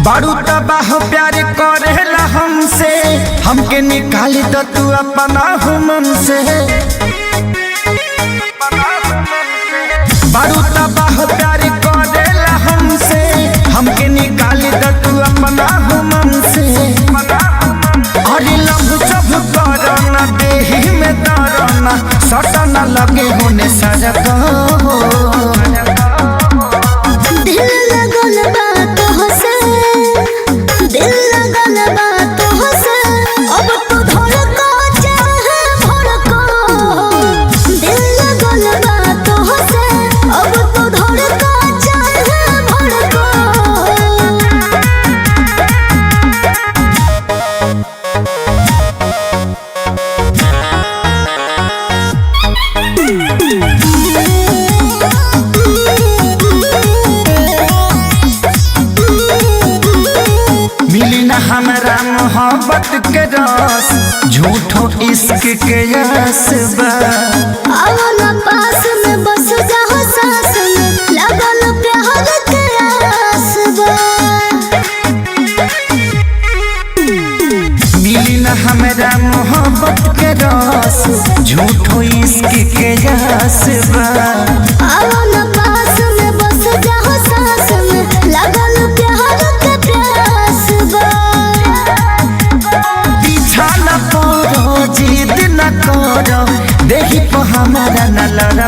बारू तबाह प्यार करेला हमसे, हमके निकाली तो तू अपना मन से। बारू तबाह प्यार करेला हमसे, हमके निकाली तो तू अपना मन से। अरे लभ जब करना देही में दरना, सटा न लगे होने सजग हमरा मोहब्बत के रस, झूठो इश्क के यस बा। आवला पास में बस जाओ सांस में, लगल प्यार के आस बा। मिली न हमरा मोहब्बत के रस, झूठो इश्क के यस बा। आवला पास में बस जाओ सांस में, लगल प्यार के प्यास बा। जिद न करो, देही पर हमारा न लड़ा